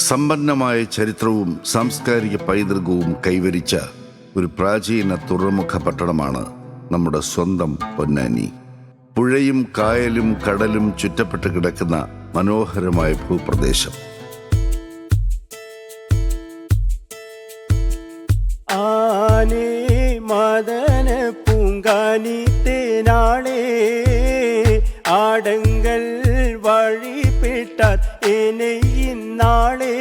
സമ്പന്നമായ ചരിത്രവും സാംസ്കാരിക പൈതൃകവും കൈവരിച്ച ഒരു പ്രാചീന തുറമുഖ പട്ടണമാണ് നമ്മുടെ സ്വന്തം പൊന്നാനി. പുഴയും കായലും കടലും ചുറ്റപ്പെട്ട് കിടക്കുന്ന മനോഹരമായ ഭൂപ്രദേശം. ആനേ മദന പൂങ്കാനി തേനാളേ ആടങ്ങൾ വഴിപ്പെട്ടാൽ നാളേ.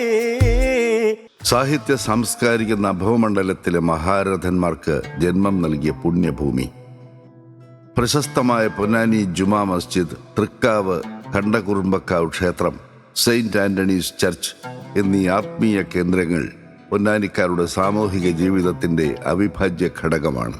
സാഹിത്യ സാംസ്കാരിക നഭോമണ്ഡലത്തിലെ മഹാരഥന്മാർക്ക് ജന്മം നൽകിയ പുണ്യഭൂമി. പ്രശസ്തമായ പൊന്നാനി ജുമാ മസ്ജിദ്, തൃക്കാവ് കണ്ടകുറുമ്പക്കാവ് ക്ഷേത്രം, സെയിന്റ് ആന്റണീസ് ചർച്ച് എന്നീ ആത്മീയ കേന്ദ്രങ്ങൾ പൊന്നാനിക്കാരുടെ സാമൂഹിക ജീവിതത്തിൻ്റെ അവിഭാജ്യ ഘടകമാണ്.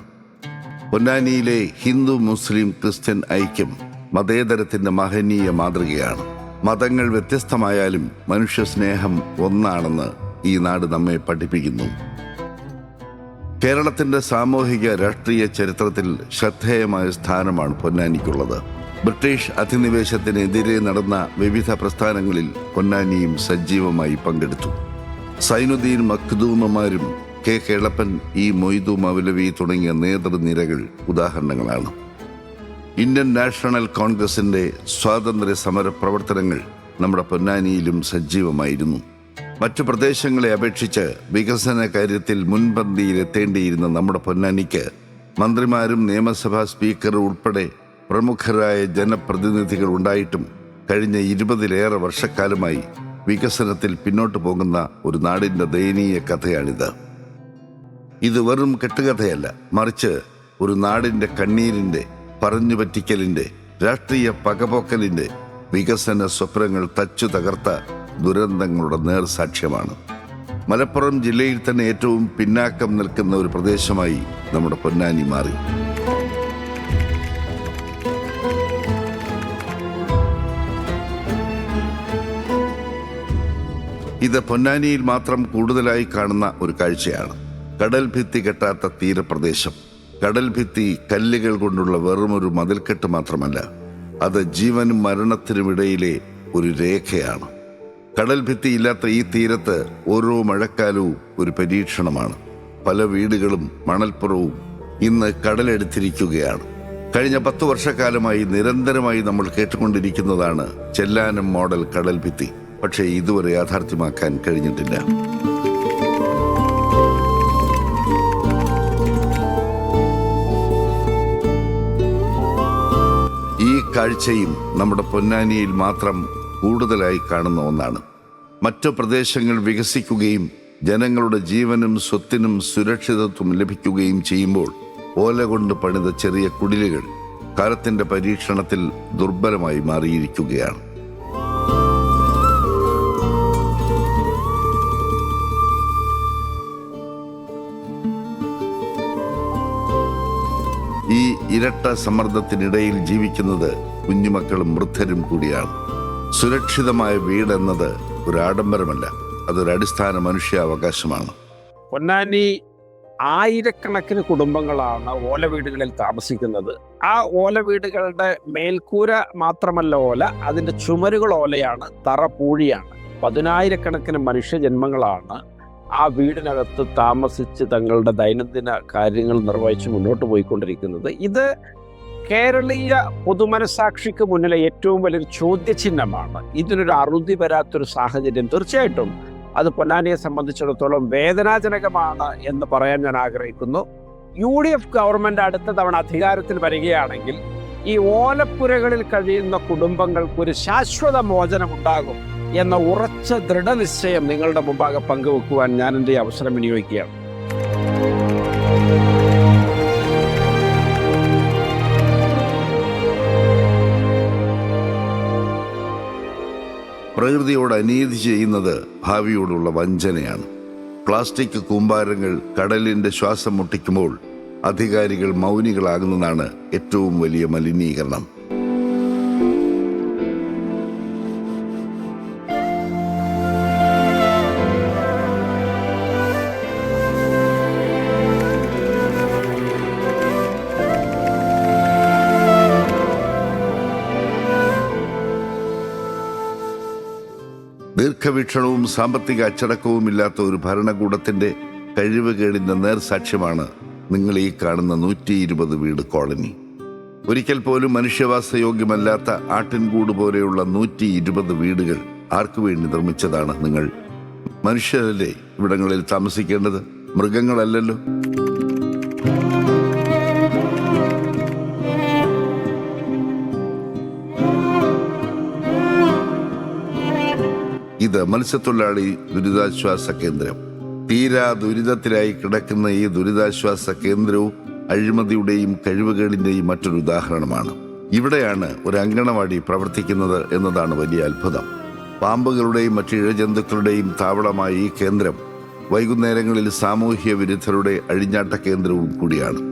പൊന്നാനിയിലെ ഹിന്ദു മുസ്ലിം ക്രിസ്ത്യൻ ഐക്യം മതേതരത്തിൻ്റെ മഹനീയ മാതൃകയാണ്. മതങ്ങൾ വ്യത്യസ്തമായാലും മനുഷ്യസ്നേഹം ഒന്നാണെന്ന് ഈ നാട് നമ്മെ പഠിപ്പിക്കുന്നു. കേരളത്തിൻ്റെ സാമൂഹിക രാഷ്ട്രീയ ചരിത്രത്തിൽ ശ്രദ്ധേയമായ സ്ഥാനമാണ് പൊന്നാനിക്കുള്ളത്. ബ്രിട്ടീഷ് അധിനിവേശത്തിനെതിരെ നടന്ന വിവിധ പ്രസ്ഥാനങ്ങളിൽ പൊന്നാനിയും സജീവമായി പങ്കെടുത്തു. സൈനുദ്ദീൻ മഖ്ദൂമമാരും കെ കേളപ്പൻ, ഇ മൊയ്തു മൗലവി തുടങ്ങിയ നേതൃനിരകൾ ഉദാഹരണങ്ങളാണ്. ഇന്ത്യൻ നാഷണൽ കോൺഗ്രസിൻ്റെ സ്വാതന്ത്ര്യ സമര പ്രവർത്തനങ്ങൾ നമ്മുടെ പൊന്നാനിയിലും സജീവമായിരുന്നു. മറ്റു പ്രദേശങ്ങളെ അപേക്ഷിച്ച് വികസന കാര്യത്തിൽ മുൻപന്തിയിലെത്തേണ്ടിയിരുന്ന നമ്മുടെ പൊന്നാനിക്ക് മന്ത്രിമാരും നിയമസഭാ സ്പീക്കറും ഉൾപ്പെടെ പ്രമുഖരായ ജനപ്രതിനിധികൾ ഉണ്ടായിട്ടും കഴിഞ്ഞ 20-ലേറെ വർഷക്കാലമായി വികസനത്തിൽ പിന്നോട്ട് പോകുന്ന ഒരു നാടിൻ്റെ ദയനീയ കഥയാണിത്. ഇത് വെറും കെട്ടുകഥയല്ല, മറിച്ച് ഒരു നാടിൻ്റെ കണ്ണീരിൻ്റെ, പറഞ്ഞു പറ്റിക്കലിൻ്റെ, രാഷ്ട്രീയ പകപോക്കലിൻ്റെ, വികസന സ്വപ്നങ്ങൾ തച്ചു തകർത്ത ദുരന്തങ്ങളുടെ നേർസാക്ഷ്യമാണ്. മലപ്പുറം ജില്ലയിൽ തന്നെ ഏറ്റവും പിന്നാക്കം നിൽക്കുന്ന ഒരു പ്രദേശമായി നമ്മുടെ പൊന്നാനി മാറി. ഇത് പൊന്നാനിയിൽ മാത്രം കൂടുതലായി കാണുന്ന ഒരു കാഴ്ചയാണ്. കടൽ ഭിത്തി കെട്ടാത്ത തീരപ്രദേശം. കടൽ ഭിത്തി കല്ലുകൾ കൊണ്ടുള്ള വെറുമൊരു മതിൽക്കെട്ട് മാത്രമല്ല, അത് ജീവനും മരണത്തിനുമിടയിലെ ഒരു രേഖയാണ്. കടൽ ഭിത്തി ഇല്ലാത്ത ഈ തീരത്ത് ഓരോ മഴക്കാലവും ഒരു പരീക്ഷണമാണ്. പല വീടുകളും മണൽപ്പുറവും ഇന്ന് കടലെടുത്തിരിക്കുകയാണ്. കഴിഞ്ഞ 10 വർഷക്കാലമായി നിരന്തരമായി നമ്മൾ കേട്ടുകൊണ്ടിരിക്കുന്നതാണ് ചെല്ലാനം മോഡൽ കടൽ ഭിത്തി. പക്ഷേ ഇതുവരെ യാഥാർത്ഥ്യമാക്കാൻ കഴിഞ്ഞിട്ടില്ല. ഈ കാഴ്ചയും നമ്മുടെ പൊന്നാനിയിൽ മാത്രം കൂടുതലായി കാണുന്ന ഒന്നാണ്. മറ്റു പ്രദേശങ്ങൾ വികസിക്കുകയും ജനങ്ങളുടെ ജീവനും സ്വത്തിനും സുരക്ഷിതത്വം ലഭിക്കുകയും ചെയ്യുമ്പോൾ ഓല കൊണ്ട് പണിത ചെറിയ കുടിലുകൾ കാലത്തിൻ്റെ പരീക്ഷണത്തിൽ ദുർബലമായി മാറിയിരിക്കുകയാണ്. ഈ ഇരട്ട സമ്മർദ്ദത്തിനിടയിൽ ജീവിക്കുന്നത് കുഞ്ഞുമക്കളും വൃദ്ധരും കൂടിയാണ്. സുരക്ഷിതമായ വീടെന്നത് ഒരു ആഡംബരമല്ല, അതൊരു അടിസ്ഥാന മനുഷ്യാവകാശമാണ്. പൊന്നാനി ആയിരക്കണക്കിന് കുടുംബങ്ങളാണ് ഓല വീടുകളിൽ താമസിക്കുന്നത്. ആ ഓല വീടുകളുടെ മേൽക്കൂര മാത്രമല്ല ഓല, അതിൻ്റെ ചുമരുകൾ ഓലയാണ്, തറ പൂഴിയാണ്. 10,000-കണക്കിന് മനുഷ്യജന്മങ്ങളാണ് ആ വീടിനകത്ത് താമസിച്ച് തങ്ങളുടെ ദൈനംദിന കാര്യങ്ങൾ നിർവഹിച്ച് മുന്നോട്ട് പോയിക്കൊണ്ടിരിക്കുന്നത്. ഇത് കേരളീയ പൊതുമനസാക്ഷിക്ക് മുന്നിലെ ഏറ്റവും വലിയൊരു ചോദ്യചിഹ്നമാണ്. ഇതിനൊരു അറുതി വരാത്തൊരു സാഹചര്യം തീർച്ചയായിട്ടും അത് പൊന്നാനിയെ സംബന്ധിച്ചിടത്തോളം വേദനാജനകമാണ് എന്ന് പറയാൻ ഞാൻ ആഗ്രഹിക്കുന്നു. UDF ഗവൺമെൻറ് അടുത്ത തവണ അധികാരത്തിൽ വരികയാണെങ്കിൽ ഈ ഓലപ്പുരകളിൽ കഴിയുന്ന കുടുംബങ്ങൾക്ക് ഒരു ശാശ്വത മോചനമുണ്ടാകും എന്ന ഉറച്ച ദൃഢനിശ്ചയം നിങ്ങളുടെ മുമ്പാകെ പങ്കുവെക്കുവാൻ ഞാൻ എൻ്റെ അവസരം വിനിയോഗിക്കുകയാണ്. പ്രകൃതിയോട് അനീതി ചെയ്യുന്നത് ഭാവിയോടുള്ള വഞ്ചനയാണ്. പ്ലാസ്റ്റിക് കൂമ്പാരങ്ങൾ കടലിൻ്റെ ശ്വാസം മുട്ടിക്കുമ്പോൾ അധികാരികൾ മൗനികളാകുന്നതാണ് ഏറ്റവും വലിയ മലിനീകരണം. ദീർഘവീക്ഷണവും സാമ്പത്തിക അച്ചടക്കവും ഇല്ലാത്ത ഒരു ഭരണകൂടത്തിന്റെ കഴിവുകേടിന്റെ നേർസാക്ഷ്യമാണ് നിങ്ങൾ ഈ കാണുന്ന 120 വീട് കോളനി. ഒരിക്കൽ പോലും മനുഷ്യവാസയോഗ്യമല്ലാത്ത ആട്ടിൻകൂട് പോലെയുള്ള 120 വീടുകൾ ആർക്കു വേണ്ടി നിർമ്മിച്ചതാണ് നിങ്ങൾ? മനുഷ്യരല്ലേ ഇവിടങ്ങളിൽ താമസിക്കേണ്ടത്, മൃഗങ്ങളല്ലല്ലോ. ഇത് മത്സ്യത്തൊഴിലാളി ദുരിതാശ്വാസ കേന്ദ്രം. തീരാ ദുരിതത്തിലായി കിടക്കുന്ന ഈ ദുരിതാശ്വാസ കേന്ദ്രവും അഴിമതിയുടെയും കഴിവുകേടിന്റെയും മറ്റൊരു ഉദാഹരണമാണ്. ഇവിടെയാണ് ഒരു അങ്കണവാടി പ്രവർത്തിക്കുന്നത് എന്നതാണ് വലിയ അത്ഭുതം. പാമ്പുകളുടെയും മറ്റ് ഇഴജന്തുക്കളുടെയും താവളമായ ഈ കേന്ദ്രം വൈകുന്നേരങ്ങളിൽ സാമൂഹ്യ വിരുദ്ധരുടെ അഴിഞ്ഞാട്ട കേന്ദ്രവും കൂടിയാണ്.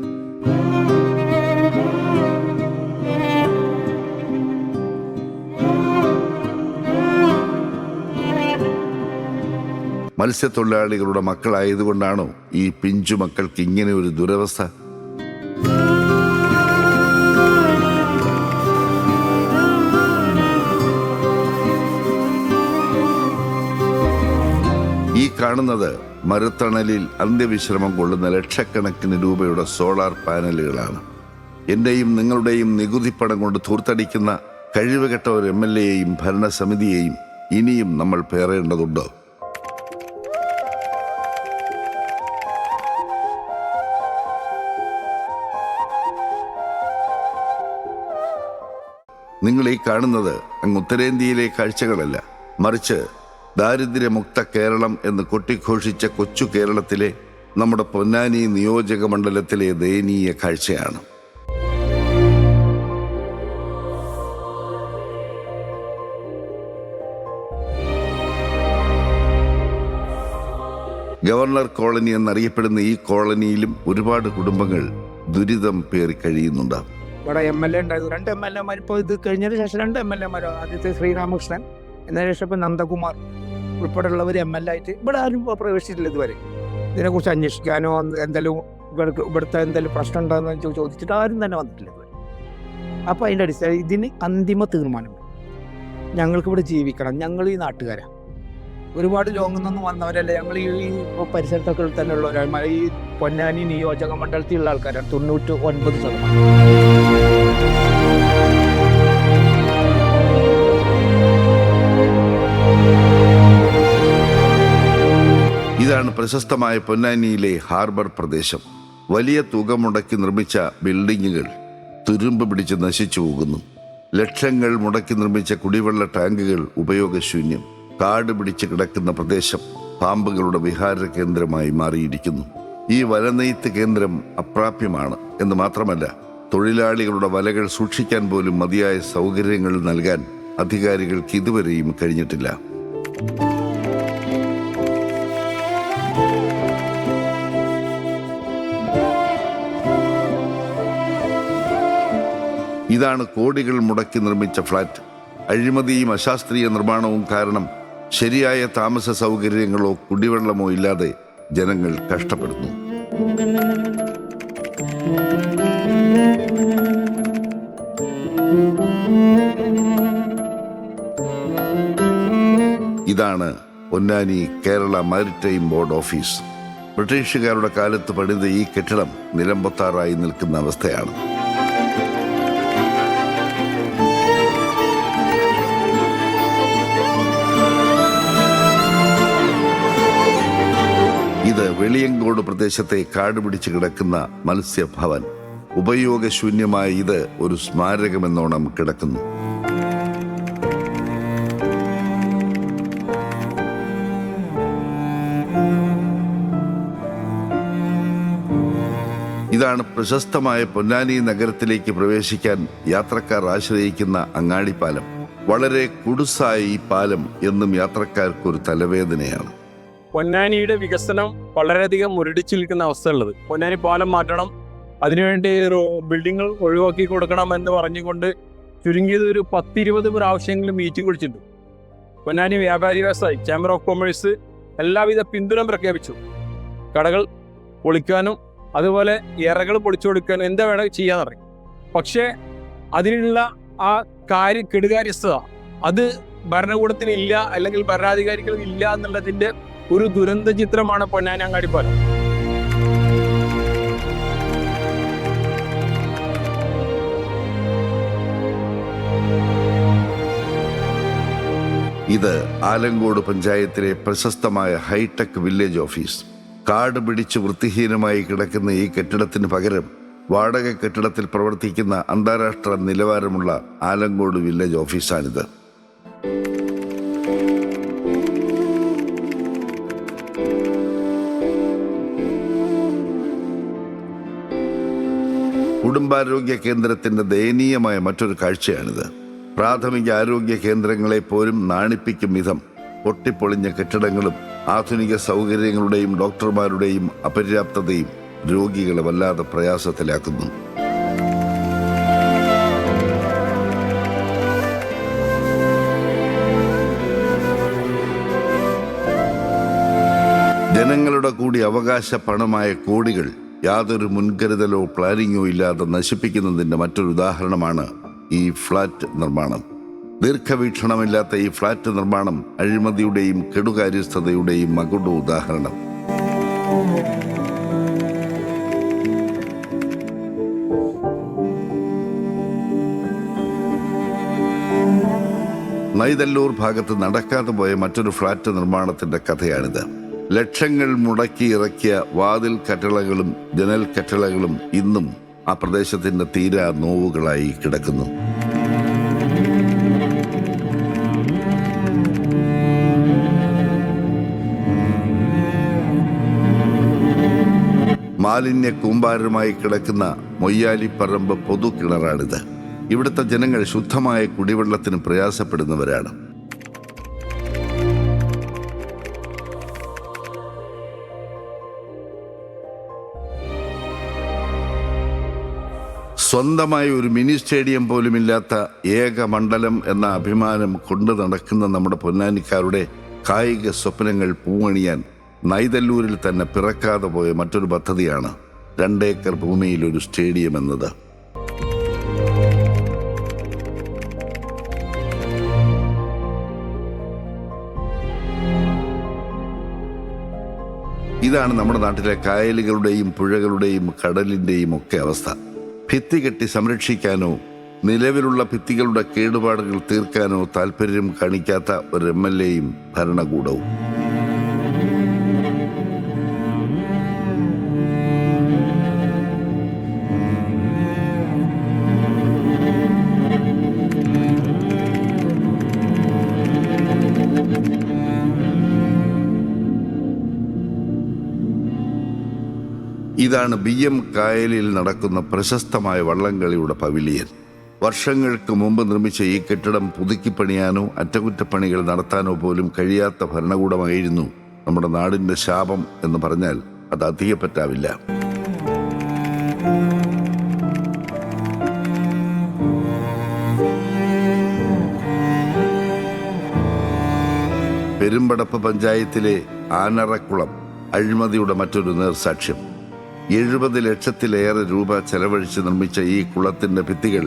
മത്സ്യത്തൊഴിലാളികളുടെ മക്കളായതുകൊണ്ടാണോ ഈ പിഞ്ചു മക്കൾക്ക് ഇങ്ങനെ ഒരു ദുരവസ്ഥ? ഈ കാണുന്നത് മരത്തണലിൽ അന്ത്യവിശ്രമം കൊള്ളുന്ന ലക്ഷക്കണക്കിന് രൂപയുടെ സോളാർ പാനലുകളാണ്. എന്റെയും നിങ്ങളുടെയും നികുതിപ്പണം കൊണ്ട് ധൂർത്തടിക്കുന്ന കഴിവുകെട്ട ഒരു MLA-യെയും ഭരണസമിതിയെയും ഇനിയും നമ്മൾ പേറേണ്ടതുണ്ടോ? നിങ്ങൾ ഈ കാണുന്നത് അങ്ങ് ഉത്തരേന്ത്യയിലെ കാഴ്ചകളല്ല, മറിച്ച് ദാരിദ്ര്യമുക്ത കേരളം എന്ന് കൊട്ടിഘോഷിച്ച കൊച്ചു കേരളത്തിലെ നമ്മുടെ പൊന്നാനി നിയോജക മണ്ഡലത്തിലെ ദയനീയ കാഴ്ചയാണ്. ഗവർണർ കോളനി എന്നറിയപ്പെടുന്ന ഈ കോളനിയിലും ഒരുപാട് കുടുംബങ്ങൾ ദുരിതം പേറി കഴിയുന്നുണ്ട്. ഇവിടെ MLA ഉണ്ടായിരുന്നു, 2 MLA-മാർ. ഇപ്പോൾ ഇത് കഴിഞ്ഞതിന് ശേഷം 2 MLA-മാർ. ആദ്യത്തെ ശ്രീരാമകൃഷ്ണൻ, എന്നതിന് ശേഷം ഇപ്പം നന്ദകുമാർ ഉൾപ്പെടെയുള്ളവർ MLA ആയിട്ട് ഇവിടെ ആരും പ്രവേശിച്ചിട്ടില്ല ഇതുവരെ. ഇതിനെക്കുറിച്ച് അന്വേഷിക്കാനോ എന്തെങ്കിലും ഇവിടുത്തെ എന്തെങ്കിലും പ്രശ്നം ഉണ്ടോയെന്ന് ചോദിച്ചിട്ട് ആരും തന്നെ വന്നിട്ടില്ല ഇതുവരെ. അപ്പോൾ അതിൻ്റെ അടിസ്ഥാനം ഇതിന് അന്തിമ തീരുമാനം. ഞങ്ങൾക്കിവിടെ ജീവിക്കണം, ഞങ്ങൾ ഈ നാട്ടുകാരാണ്, ഒരുപാട് ലോങ്ങിൽ നിന്നും വന്നവരല്ലേ. ഞങ്ങൾ ഈ പരിസരത്തൊക്കെ തന്നെ ഉള്ളവരാണ്. ഈ പൊന്നാനി നിയോജക മണ്ഡലത്തിലുള്ള ആൾക്കാരാണ് 99%. ഇതാണ് പ്രശസ്തമായ പൊന്നാനിയിലെ ഹാർബർ പ്രദേശം. വലിയ തുക മുടക്കി നിർമ്മിച്ച ബിൽഡിങ്ങുകൾ തുരുമ്പ് പിടിച്ച് നശിച്ചു പോകുന്നു. ലക്ഷങ്ങൾ മുടക്കി നിർമ്മിച്ച കുടിവെള്ള ടാങ്കുകൾ ഉപയോഗശൂന്യം. കാട് പിടിച്ച് കിടക്കുന്ന പ്രദേശം പാമ്പുകളുടെ വിഹാര കേന്ദ്രമായി മാറിയിരിക്കുന്നു. ഈ വലനെയ്ത്ത് കേന്ദ്രം അപ്രാപ്യമാണ് എന്ന് മാത്രമല്ല, തൊഴിലാളികളുടെ വലകൾ സൂക്ഷിക്കാൻ പോലും മതിയായ സൗകര്യങ്ങൾ നൽകാൻ അധികാരികൾക്ക് ഇതുവരെയും കഴിഞ്ഞിട്ടില്ല. ഇതാണ് കോടികൾ മുടക്കി നിർമ്മിച്ച ഫ്ളാറ്റ്. അഴിമതിയും അശാസ്ത്രീയ നിർമ്മാണവും കാരണം ശരിയായ താമസ സൗകര്യങ്ങളോ കുടിവെള്ളമോ ഇല്ലാതെ ജനങ്ങൾ കഷ്ടപ്പെടുന്നു. ഇതാണ് Ponnani Kerala maritime board office. ബ്രിട്ടീഷുകാരുടെ കാലത്ത് പണിത ഈ കെട്ടിടം നിലംപൊത്താറായി നിൽക്കുന്ന അവസ്ഥയാണ്. ഇത് വെളിയങ്കോട് പ്രദേശത്തെ കാട് പിടിച്ച് കിടക്കുന്ന മത്സ്യഭവൻ. ഉപയോഗശൂന്യമായ ഇത് ഒരു സ്മാരകമെന്നോണം കിടക്കുന്നു. ഇതാണ് പ്രശസ്തമായ പൊന്നാനി നഗരത്തിലേക്ക് പ്രവേശിക്കാൻ യാത്രക്കാർ ആശ്രയിക്കുന്ന അങ്ങാടിപ്പാലം. വളരെ കുടുസായ ഈ പാലം എന്നും യാത്രക്കാർക്കൊരു തലവേദനയാണ്. പൊന്നാനിയുടെ വികസനം വളരെയധികം മുരടിച്ചു നിൽക്കുന്ന അവസ്ഥയുള്ളത്. പൊന്നാനി പാലം മാറ്റണം, അതിനുവേണ്ടി ബിൽഡിങ്ങൾ ഒഴിവാക്കി കൊടുക്കണം എന്ന് പറഞ്ഞുകൊണ്ട് ചുരുങ്ങിയത് ഒരു 10-20 പ്രാവശ്യങ്ങളിൽ മീറ്റിംഗ് വിളിച്ചിട്ടുണ്ട്. പൊന്നാനി വ്യാപാരി വ്യവസായി ചേംബർ ഓഫ് കൊമേഴ്സ് എല്ലാവിധ പിന്തുണ പ്രഖ്യാപിച്ചു. കടകൾ പൊളിക്കാനും അതുപോലെ ഇറകൾ പൊളിച്ചു കൊടുക്കാനും എന്താ വേണം ചെയ്യാന്ന് പറയും. പക്ഷേ അതിനുള്ള ആ കെടുകാര്യസ്ഥത അത് ഭരണകൂടത്തിന് ഇല്ല, അല്ലെങ്കിൽ ഭരണാധികാരികൾ ഇല്ല എന്നുള്ളതിന്റെ ഒരു ദുരന്ത ചിത്രമാണ് പൊന്നാനി അങ്ങാടിപ്പാലം. ഇത് ആലങ്കോട് പഞ്ചായത്തിലെ പ്രശസ്തമായ ഹൈടെക് വില്ലേജ് ഓഫീസ്. കാട് പിടിച്ച് വൃത്തിഹീനമായി കിടക്കുന്ന ഈ കെട്ടിടത്തിന് പകരം വാടക കെട്ടിടത്തിൽ പ്രവർത്തിക്കുന്ന അന്താരാഷ്ട്ര നിലവാരമുള്ള ആലങ്കോട് വില്ലേജ് ഓഫീസാണിത്. കുടുംബാരോഗ്യ കേന്ദ്രത്തിന്റെ ദയനീയമായ മറ്റൊരു കാഴ്ചയാണിത്. പ്രാഥമിക ആരോഗ്യ കേന്ദ്രങ്ങളെ പോലും നാണിപ്പിക്കും വിധം പൊട്ടിപ്പൊളിഞ്ഞ കെട്ടിടങ്ങളും ആധുനിക സൗകര്യങ്ങളുടെയും ഡോക്ടർമാരുടെയും അപര്യാപ്തതയും രോഗികളെ വല്ലാതെ പ്രയാസത്തിലാക്കുന്നു. ജനങ്ങളുടെ കൂടി അവകാശ പണമായ കോടികൾ യാതൊരു മുൻകരുതലോ പ്ലാനിങ്ങോ ഇല്ലാതെ നശിപ്പിക്കുന്നതിൻ്റെ മറ്റൊരു ഉദാഹരണമാണ് ഈ ഫ്ളാറ്റ് നിർമ്മാണം. ദീർഘവീക്ഷണമില്ലാത്ത ഈ ഫ്ളാറ്റ് നിർമ്മാണം അഴിമതിയുടെയും കെടുകാര്യസ്ഥതയുടെയും മകുട ഉദാഹരണം. നൈതല്ലൂർ ഭാഗത്ത് നടക്കാതെ പോയ മറ്റൊരു ഫ്ളാറ്റ് നിർമ്മാണത്തിന്റെ കഥയാണിത്. ലക്ഷങ്ങൾ മുടക്കി ഇറക്കിയ വാതിൽ കട്ടിളകളും ജനൽ കട്ടിളകളും ഇന്നും ആ പ്രദേശത്തിന്റെ തീരാ നോവുകളായി കിടക്കുന്നു. മാലിന്യ കൂമ്പാരമായി കിടക്കുന്ന മൊയ്യാലിപ്പറമ്പ് പൊതു കിണറാണിത്. ഇവിടുത്തെ ജനങ്ങൾ ശുദ്ധമായ കുടിവെള്ളത്തിന് പ്രയാസപ്പെടുന്നവരാണ്. സ്വന്തമായി ഒരു മിനി സ്റ്റേഡിയം പോലുമില്ലാത്ത ഏക മണ്ഡലം എന്ന അഭിമാനം കൊണ്ടു നടക്കുന്ന നമ്മുടെ പൊന്നാനിക്കാരുടെ കായിക സ്വപ്നങ്ങൾ പൂവണിയാൻ നൈതല്ലൂരിൽ തന്നെ പിറക്കാതെ പോയ മറ്റൊരു പദ്ധതിയാണ് 2 ഏക്കർ ഭൂമിയിൽ ഒരു സ്റ്റേഡിയം എന്നത്. ഇതാണ് നമ്മുടെ നാട്ടിലെ കായലുകളുടെയും പുഴകളുടെയും കടലിൻ്റെയും ഒക്കെ അവസ്ഥ. ഭിത്തി കെട്ടി സംരക്ഷിക്കാനോ നിലവിലുള്ള ഭിത്തികളുടെ കേടുപാടുകൾ തീർക്കാനോ താല്പര്യം കാണിക്കാത്ത ഒരു MLAയും ഭരണകൂടവും. ഇതാണ് BM കായലിൽ നടക്കുന്ന പ്രശസ്തമായ വള്ളംകളിയുടെ പവിലിയൻ. വർഷങ്ങൾക്ക് മുമ്പ് നിർമ്മിച്ച ഈ കെട്ടിടം പുതുക്കിപ്പണിയാനോ അറ്റകുറ്റപ്പണികൾ നടത്താനോ പോലും കഴിയാത്ത ഭരണകൂടമായിരുന്നു നമ്മുടെ നാടിൻ്റെ ശാപം എന്ന് പറഞ്ഞാൽ അത് അധികപ്പറ്റാവില്ല. പെരുമ്പടപ്പ് പഞ്ചായത്തിലെ ആനറക്കുളം അഴിമതിയുടെ മറ്റൊരു നേർസാക്ഷ്യം. 70 ലക്ഷത്തിലേറെ രൂപ ചെലവഴിച്ച് നിർമ്മിച്ച ഈ കുളത്തിന്റെ ഭിത്തികൾ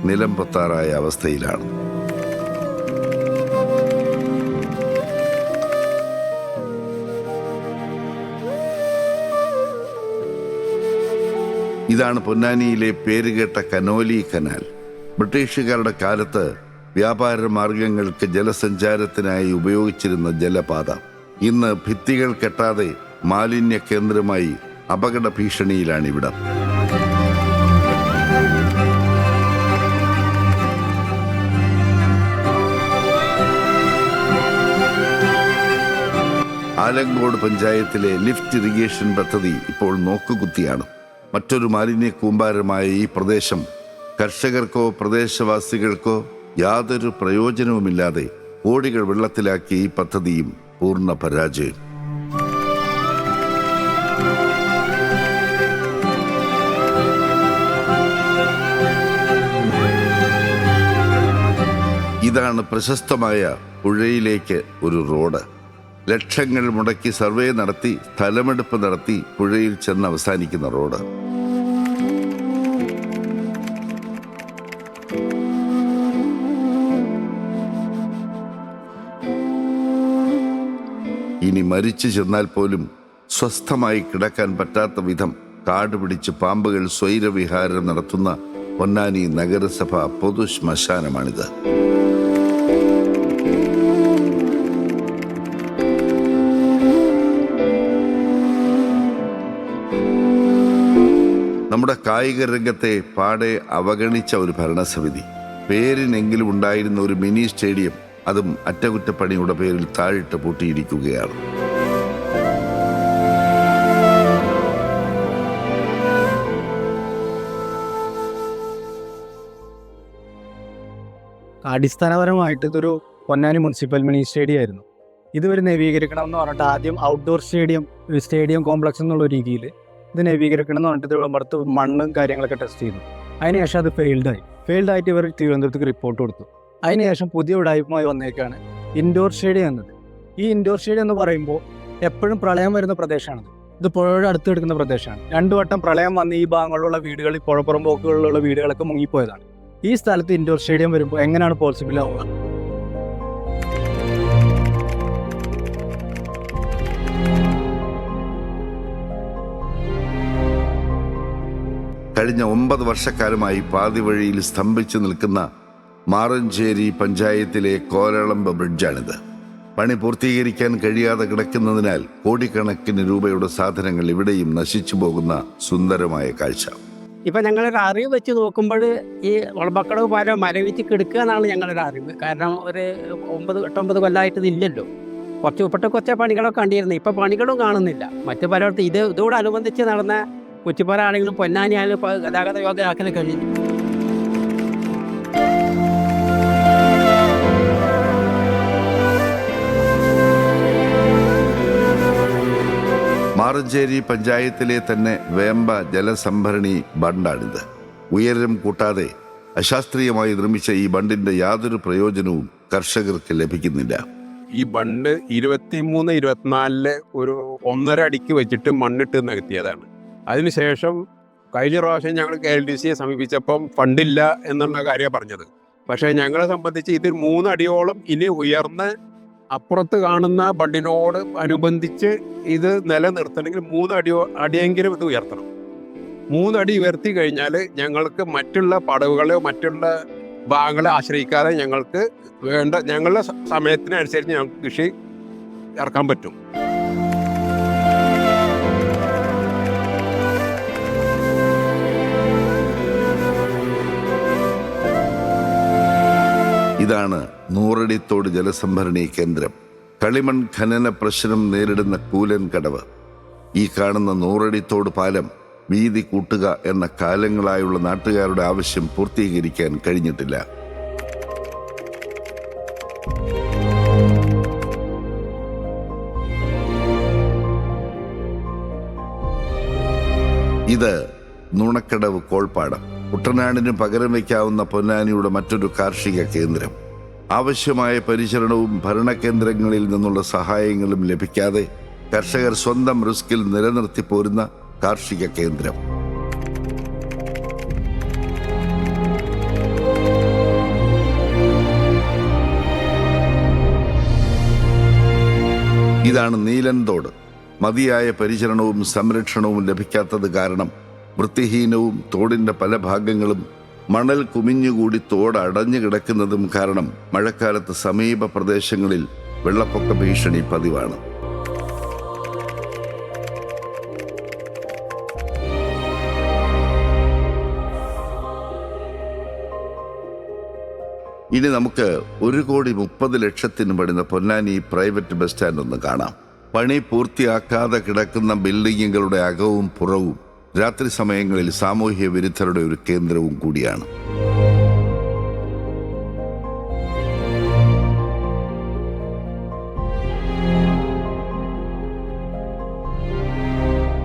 നിലം പൊത്താറായ അവസ്ഥയിലാണ്. ഇതാണ് പൊന്നാനിയിലെ പേരുകേട്ട കനോലി കനാൽ. ബ്രിട്ടീഷുകാരുടെ കാലത്ത് വ്യാപാര മാർഗങ്ങൾക്ക് ജലസഞ്ചാരത്തിനായി ഉപയോഗിച്ചിരുന്ന ജലപാത ഇന്ന് ഭിത്തികൾ കെട്ടാതെ മാലിന്യ കേന്ദ്രമായി അപകട ഭീഷണിയിലാണിവിടം. ആലങ്കോട് പഞ്ചായത്തിലെ ലിഫ്റ്റ് ഇറിഗേഷൻ പദ്ധതി ഇപ്പോൾ നോക്കുകുത്തിയാണ്. മറ്റൊരു മാലിന്യ കൂമ്പാരമായ ഈ പ്രദേശം കർഷകർക്കോ പ്രദേശവാസികൾക്കോ യാതൊരു പ്രയോജനവുമില്ലാതെ കോടികൾ വെള്ളത്തിലാക്കിയ ഈ പദ്ധതിയും പൂർണ്ണ പരാജയം. ഇതാണ് പ്രശസ്തമായ പുഴയിലേക്ക് ഒരു റോഡ്. ലക്ഷങ്ങൾ മുടക്കി സർവേ നടത്തി സ്ഥലമെടുപ്പ് നടത്തി പുഴയിൽ ചെന്ന് അവസാനിക്കുന്ന റോഡ്. ഇനി മരിച്ചു ചെന്നാൽ പോലും സ്വസ്ഥമായി കിടക്കാൻ പറ്റാത്ത വിധം കാട് പിടിച്ച് പാമ്പുകൾ സ്വൈരവിഹാരം നടത്തുന്ന പൊന്നാനി നഗരസഭ പൊതു ശ്മശാനമാണിത്. നമ്മുടെ കായിക രംഗത്തെ പാടെ അവഗണിച്ച ഒരു ഭരണസമിതി, പേരിനെങ്കിലും ഉണ്ടായിരുന്ന ഒരു മിനി സ്റ്റേഡിയം, അതും അറ്റകുറ്റപ്പണിയുടെ പേരിൽ താഴിട്ട് പൂട്ടിയിരിക്കുകയാണ്. അടിസ്ഥാനപരമായിട്ട് ഇതൊരു പൊന്നാനി മുനിസിപ്പൽ മിനി സ്റ്റേഡിയം ആയിരുന്നു. ഇതുവരെ നവീകരിക്കണം എന്ന് പറഞ്ഞിട്ട് ആദ്യം ഔട്ട്ഡോർ സ്റ്റേഡിയം കോംപ്ലക്സ് എന്നുള്ള രീതിയിൽ ഇത് നവീകരിക്കണം എന്ന് പറഞ്ഞിട്ട് പുറത്ത് മണ്ണും കാര്യങ്ങളൊക്കെ ടെസ്റ്റ് ചെയ്തു. അതിനുശേഷം അത് ഫെയിൽഡായിട്ട് ഇവർ തിരുവനന്തപുരത്തേക്ക് റിപ്പോർട്ട് കൊടുത്തു. അതിനുശേഷം പുതിയ ഉടായ്പമായി വന്നേക്കാണ് ഇൻഡോർ സ്റ്റേഡിയം എന്നത്. ഈ ഇൻഡോർ സ്റ്റേഡിയം എന്ന് പറയുമ്പോൾ എപ്പോഴും പ്രളയം വരുന്ന പ്രദേശമാണത്. ഇത് പുഴയുടെ അടുത്ത് കിടക്കുന്ന പ്രദേശമാണ്. 2 വട്ടം പ്രളയം വന്ന് ഈ ഭാഗങ്ങളിലുള്ള വീടുകൾ, പുഴപ്പുറം പോക്കുകളിലുള്ള വീടുകളൊക്കെ മുങ്ങിപ്പോയതാണ്. ഈ സ്ഥലത്ത് ഇൻഡോർ സ്റ്റേഡിയം വരുമ്പോൾ എങ്ങനെയാണ് പോസിബിൾ ആവുക? കഴിഞ്ഞ 9 വർഷക്കാലമായി പാതി വഴിയിൽ സ്തംഭിച്ചു നിൽക്കുന്ന മാറഞ്ചേരി പഞ്ചായത്തിലെ കോരളമ്പ് ബ്രിഡ്ജാണിത്. പണി പൂർത്തീകരിക്കാൻ കഴിയാതെ കിടക്കുന്നതിനാൽ കോടിക്കണക്കിന് രൂപയുടെ സാധനങ്ങൾ ഇവിടെയും നശിച്ചു പോകുന്ന സുന്ദരമായ കാഴ്ച. ഇപ്പം ഞങ്ങളൊരു അറിവ് വെച്ച് നോക്കുമ്പോൾ ഈ ഒളമ്പക്കടവ് പാലം മരവിച്ച് കിടക്കുക എന്നാണ് ഞങ്ങളൊരു അറിവ്. കാരണം ഒരു 8-9 കൊല്ലമായിട്ട് ഇതില്ലല്ലോ. കുറച്ച് പണികളൊക്കെ കണ്ടിരുന്നു. ഇപ്പം പണികളും കാണുന്നില്ല. മറ്റു പലയിടത്തും ഇതോടനുബന്ധിച്ച് നടന്ന കുറ്റിപ്പാറ ആണെങ്കിലും പൊന്നാനി ആണെങ്കിലും ഇപ്പോൾ ഗതാഗത യോഗ്യമാക്കൽ കഴിഞ്ഞു. മാറഞ്ചേരി പഞ്ചായത്തിലെ തന്നെ വേമ്പ ജലസംഭരണി ബണ്ടാണിത്. ഉയരം കൂട്ടാതെ അശാസ്ത്രീയമായി നിർമ്മിച്ച ഈ ബണ്ടിന്റെ യാതൊരു പ്രയോജനവും കർഷകർക്ക് ലഭിക്കുന്നില്ല. ഈ ബണ്ട് 23-24 ഒരു 1.5 അടിക്ക് വെച്ചിട്ട് മണ്ണിട്ട് നികത്തിയതാണ്. അതിനുശേഷം കഴിഞ്ഞ പ്രാവശ്യം ഞങ്ങൾ KLDCയെ സമീപിച്ചപ്പം ഫണ്ടില്ല എന്നുള്ള കാര്യമാണ് പറഞ്ഞത്. പക്ഷേ ഞങ്ങളെ സംബന്ധിച്ച് ഇത് 3 അടിയോളം ഇനി ഉയർന്ന് അപ്പുറത്ത് കാണുന്ന ബണ്ടിനോട് അനുബന്ധിച്ച് ഇത് നിലനിർത്തണമെങ്കിൽ 3 അടിയെങ്കിലും ഇത് ഉയർത്തണം. 3 അടി ഉയർത്തി കഴിഞ്ഞാൽ ഞങ്ങൾക്ക് മറ്റുള്ള പടവുകളോ മറ്റുള്ള ഭാഗങ്ങളെ ആശ്രയിക്കാതെ ഞങ്ങൾക്ക് വേണ്ട ഞങ്ങളുടെ സമയത്തിനനുസരിച്ച് ഞങ്ങൾക്ക് കൃഷി ഇറക്കാൻ പറ്റും. ഇതാണ് നൂറടിത്തോട് ജലസംഭരണി കേന്ദ്രം. കളിമൺ ഖനന പ്രശ്നം നേരിടുന്ന കൂലൻ കടവ്. ഈ കാണുന്ന നൂറടിത്തോട് പാലം വീതി കൂട്ടുക എന്ന കാലങ്ങളായുള്ള നാട്ടുകാരുടെ ആവശ്യം പൂർത്തീകരിക്കാൻ കഴിഞ്ഞിട്ടില്ല. ഇത് നുണക്കടവ് കോൾപ്പാടം. കുട്ടനാടിന് പകരം വയ്ക്കാവുന്ന പൊന്നാനിയുടെ മറ്റൊരു കാർഷിക കേന്ദ്രം. ആവശ്യമായ പരിചരണവും ഭരണകേന്ദ്രങ്ങളിൽ നിന്നുള്ള സഹായങ്ങളും ലഭിക്കാതെ കർഷകർ സ്വന്തം റിസ്കിൽ നിലനിർത്തി പോരുന്ന കാർഷിക കേന്ദ്രം. ഇതാണ് നീലൻതോട്. മതിയായ പരിചരണവും സംരക്ഷണവും ലഭിക്കാത്തത് കാരണം വൃത്തിഹീനവും തോടിൻ്റെ പല ഭാഗങ്ങളും മണൽ കുമിഞ്ഞുകൂടി തോട് അടഞ്ഞു കിടക്കുന്നതും കാരണം മഴക്കാലത്ത് സമീപ പ്രദേശങ്ങളിൽ വെള്ളപ്പൊക്ക ഭീഷണി പതിവാണ്. ഇനി നമുക്ക് 1,30,00,000 പണിത പൊന്നാനി പ്രൈവറ്റ് ബസ് സ്റ്റാൻഡ് ഒന്ന് കാണാം. പണി പൂർത്തിയാക്കാതെ കിടക്കുന്ന ബിൽഡിങ്ങുകളുടെ അകവും പുറവും രാത്രി സമയങ്ങളിൽ സാമൂഹ്യ വിരുദ്ധരുടെ ഒരു കേന്ദ്രവും കൂടിയാണ്.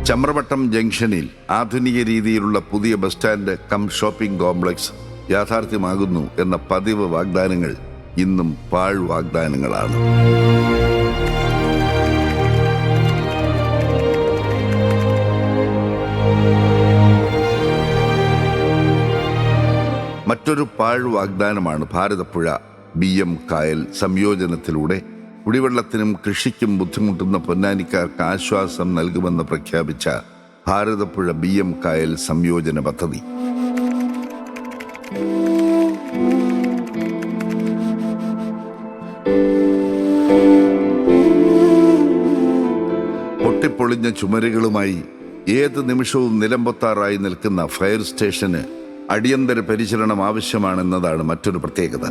ചമ്രവട്ടം ജംഗ്ഷനിൽ ആധുനിക രീതിയിലുള്ള പുതിയ bus stand cum shopping complex യാഥാർത്ഥ്യമാകുന്നു എന്ന പതിവ് വാഗ്ദാനങ്ങൾ ഇന്നും പാഴ് വാഗ്ദാനങ്ങളാണ്. മറ്റൊരു പാഴ് വാഗ്ദാനമാണ് ഭാരതപ്പുഴ BM കായൽ സംയോജനത്തിലൂടെ കുടിവെള്ളത്തിനും കൃഷിക്കും ബുദ്ധിമുട്ടുന്ന പൊന്നാനിക്കാർക്ക് ആശ്വാസം നൽകുമെന്ന് പ്രഖ്യാപിച്ച ഭാരതപ്പുഴ BM കായൽ സംയോജന പദ്ധതി. പൊട്ടിപ്പൊളിഞ്ഞ ചുമരുകളുമായി ഏത് നിമിഷവും നിലംപൊത്താറായി നിൽക്കുന്ന ഫയർ സ്റ്റേഷന് അടിയന്തര പരിചരണം ആവശ്യമാണെന്നതാണ് മറ്റൊരു പ്രത്യേകത.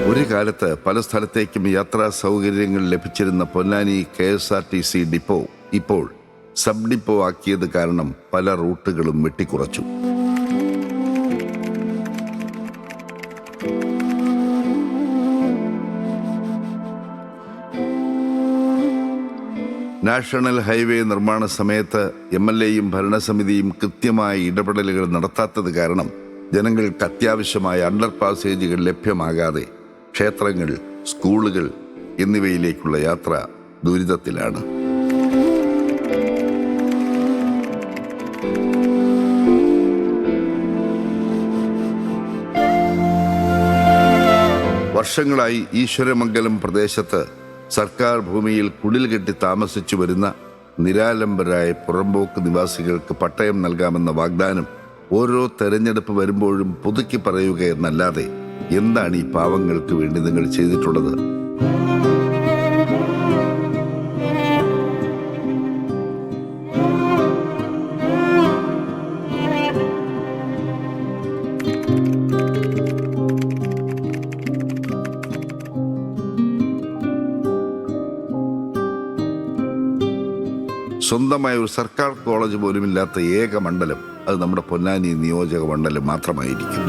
ഒരു കാലത്ത് പല സ്ഥലത്തേക്കും യാത്രാ സൗകര്യങ്ങൾ ലഭിച്ചിരുന്ന പൊന്നാനി KSRTC ഡിപ്പോ ഇപ്പോൾ സബ് ഡിപ്പോ ആക്കിയത് കാരണം പല റൂട്ടുകളും വെട്ടിക്കുറച്ചു. നാഷണൽ ഹൈവേ നിർമ്മാണ സമയത്ത് MLAയും ഭരണസമിതിയും കൃത്യമായ ഇടപെടലുകൾ നടത്താത്തത് കാരണം ജനങ്ങൾക്ക് അത്യാവശ്യമായ അണ്ടർ പാസേജുകൾ ലഭ്യമാകാതെ ക്ഷേത്രങ്ങൾ, സ്കൂളുകൾ എന്നിവയിലേക്കുള്ള യാത്ര ദുരിതത്തിലാണ്. വർഷങ്ങളായി ഈശ്വരമംഗലം പ്രദേശത്ത് സർക്കാർ ഭൂമിയിൽ കുടിൽ കെട്ടി താമസിച്ചു വരുന്ന നിരാലംബരായ പുറമ്പോക്ക് നിവാസികൾക്ക് പട്ടയം നൽകാമെന്ന വാഗ്ദാനം ഓരോ തെരഞ്ഞെടുപ്പ് വരുമ്പോഴും പുതുക്കി പറയുക എന്നല്ലാതെ എന്താണ് ഈ പാവങ്ങൾക്ക് വേണ്ടി നിങ്ങൾ ചെയ്തിട്ടുള്ളത്? സ്വന്തമായ ഒരു സർക്കാർ കോളേജ് പോലുമില്ലാത്ത ഏക മണ്ഡലം അത് നമ്മുടെ പൊന്നാനി നിയോജക മണ്ഡലം മാത്രമായിരിക്കും.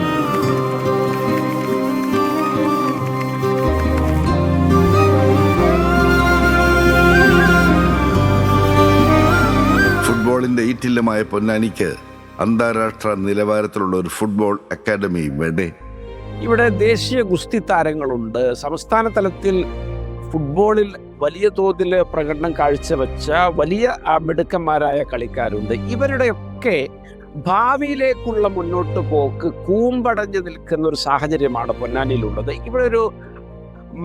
ഫുട്ബോളിന്റെ ഈറ്റില്ലമായ പൊന്നാനിക്ക് അന്താരാഷ്ട്ര നിലവാരത്തിലുള്ള ഒരു ഫുട്ബോൾ അക്കാദമി വേണ്ടേ? ഇവിടെ ദേശീയ ഗുസ്തി താരങ്ങളുണ്ട്. സംസ്ഥാന തലത്തിൽ ഫുട്ബോളിൽ വലിയ തോതിൽ പ്രകടനം കാഴ്ചവെച്ച വലിയ മിടുക്കന്മാരായ കളിക്കാരുണ്ട്. ഇവരുടെയൊക്കെ ഭാവിയിലേക്കുള്ള മുന്നോട്ട് പോക്ക് കൂമ്പടഞ്ഞു നിൽക്കുന്ന ഒരു സാഹചര്യമാണ് പൊന്നാനിയിലുള്ളത്. ഇവിടെ ഒരു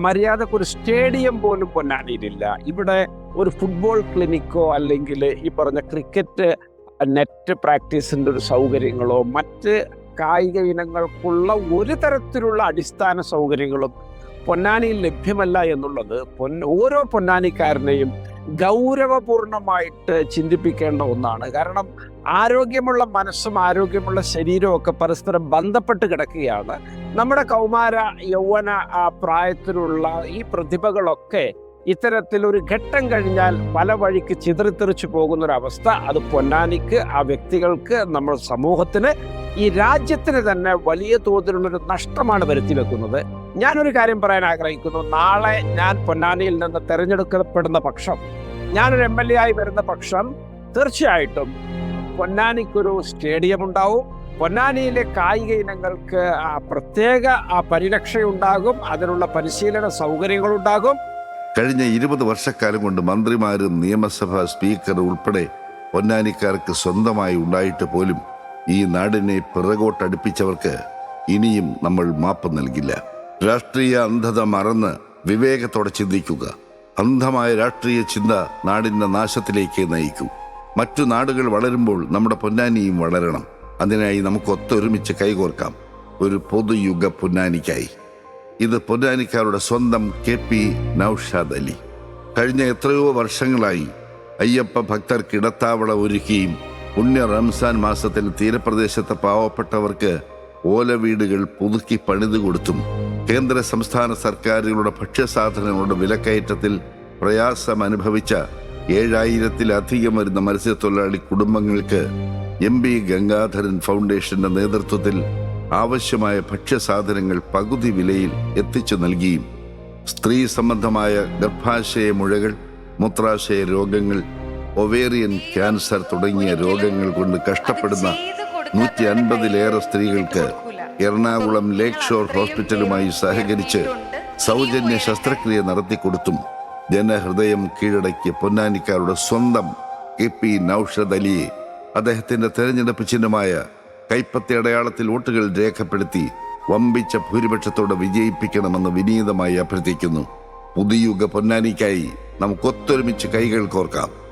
മര്യാദക്കൊരു സ്റ്റേഡിയം പോലും പൊന്നാനിയിലില്ല. ഇവിടെ ഒരു ഫുട്ബോൾ ക്ലിനിക്കോ അല്ലെങ്കിൽ ഈ പറഞ്ഞ ക്രിക്കറ്റ് നെറ്റ് പ്രാക്ടീസിൻ്റെ ഒരു സൗകര്യങ്ങളോ മറ്റ് കായിക ഇനങ്ങൾക്കുള്ള ഒരു തരത്തിലുള്ള അടിസ്ഥാന സൗകര്യങ്ങളും പൊന്നാനിയിൽ ലഭ്യമല്ല എന്നുള്ളത് ഓരോ പൊന്നാനിക്കാരനെയും ഗൗരവപൂർണമായിട്ട് ചിന്തിപ്പിക്കേണ്ട ഒന്നാണ്. കാരണം ആരോഗ്യമുള്ള മനസ്സും ആരോഗ്യമുള്ള ശരീരവും ഒക്കെ പരസ്പരം ബന്ധപ്പെട്ട് കിടക്കുകയാണ്. നമ്മുടെ കൗമാര യൗവന പ്രായത്തിലുള്ള ഈ പ്രതിഭകളൊക്കെ ഇത്തരത്തിലൊരു ഘട്ടം കഴിഞ്ഞാൽ പല വഴിക്ക് ചിതറിത്തെറിച്ചു പോകുന്നൊരവസ്ഥ അത് പൊന്നാനിക്ക്, ആ വ്യക്തികൾക്ക്, നമ്മുടെ സമൂഹത്തിന്, ഈ രാജ്യത്തിന് തന്നെ വലിയ തോതിലുള്ളൊരു നഷ്ടമാണ് വരുത്തി വെക്കുന്നത്. ഞാനൊരു കാര്യം പറയാൻ ആഗ്രഹിക്കുന്നു. നാളെ ഞാൻ പൊന്നാനിയിൽ നിന്ന് തെരഞ്ഞെടുക്കപ്പെടുന്ന പക്ഷം, ഞാനൊരു MLA ആയി വരുന്ന പക്ഷം, തീർച്ചയായിട്ടും പൊന്നാനിക്കൊരു സ്റ്റേഡിയം ഉണ്ടാവും. പൊന്നാനിയിലെ കായിക ഇനങ്ങൾക്ക് പ്രത്യേക പരിരക്ഷയുണ്ടാകും. അതിനുള്ള പരിശീലന സൗകര്യങ്ങളുണ്ടാകും. കഴിഞ്ഞ 20 വർഷക്കാലം കൊണ്ട് മന്ത്രിമാരും നിയമസഭാ സ്പീക്കറും ഉൾപ്പെടെ പൊന്നാനിക്കാർക്ക് സ്വന്തമായി ഉണ്ടായിട്ട് പോലും ഈ നാടിനെ പിറകോട്ടടുപ്പിച്ചവർക്ക് ഇനിയും നമ്മൾ മാപ്പ് നൽകില്ല. രാഷ്ട്രീയ അന്ധത മറന്ന് വിവേകത്തോടെ ചിന്തിക്കുക. അന്ധമായ രാഷ്ട്രീയ ചിന്ത നാടിന്റെ നാശത്തിലേക്ക് നയിക്കൂ. മറ്റു നാടുകൾ വളരുമ്പോൾ നമ്മുടെ പൊന്നാനിയും വളരണം. അതിനായി നമുക്ക് ഒത്തൊരുമിച്ച് കൈകോർക്കാം ഒരു പൊതുയുഗ പൊന്നാനിക്കായി. ഇത് പൊന്നാനിക്കാരുടെ സ്വന്തം KP നൌഷാദ് അലി. കഴിഞ്ഞ എത്രയോ വർഷങ്ങളായി അയ്യപ്പ ഭക്തർക്ക് ഇടത്താവള ഒരുക്കിയും പുണ്യ റംസാൻ മാസത്തിൽ തീരപ്രദേശത്തെ പാവപ്പെട്ടവർക്ക് ഓല വീടുകൾ പുതുക്കി പണിതു കൊടുത്തും കേന്ദ്ര സംസ്ഥാന സർക്കാരുകളുടെ ഭക്ഷ്യസാധനങ്ങളുടെ വിലക്കയറ്റത്തിൽ പ്രയാസം അനുഭവിച്ച 7000-ലധികം വരുന്ന മത്സ്യത്തൊഴിലാളി കുടുംബങ്ങൾക്ക് MP ഗംഗാധരൻ ഫൗണ്ടേഷന്റെ നേതൃത്വത്തിൽ ആവശ്യമായ ഭക്ഷ്യസാധനങ്ങൾ പകുതി വിലയിൽ എത്തിച്ചു നൽകിയും സ്ത്രീ സംബന്ധമായ ഗർഭാശയ മുഴകൾ, മൂത്രാശയ രോഗങ്ങൾ, ഒവേറിയൻ ക്യാൻസർ തുടങ്ങിയ രോഗങ്ങൾ കൊണ്ട് കഷ്ടപ്പെടുന്ന 150-ലേറെ സ്ത്രീകൾക്ക് എറണാകുളം ലേക്ക് ഷോർ ഹോസ്പിറ്റലുമായി സഹകരിച്ച് സൗജന്യ ശസ്ത്രക്രിയ നടത്തിക്കൊടുത്തും ജനഹൃദയം കീഴടക്കിയ പൊന്നാനിക്കാരുടെ സ്വന്തം KP നൌഷാദ് അലിയെ അദ്ദേഹത്തിന്റെ തെരഞ്ഞെടുപ്പ് ചിഹ്നമായ കൈപ്പത്തി അടയാളത്തിൽ വോട്ടുകൾ രേഖപ്പെടുത്തി വമ്പിച്ച ഭൂരിപക്ഷത്തോടെ വിജയിപ്പിക്കണമെന്ന് വിനീതമായി അഭ്യർത്ഥിക്കുന്നു. പുതുയുഗ പൊന്നാനിക്കായി നമുക്കൊത്തൊരുമിച്ച് കൈകൾ കോർക്കാം.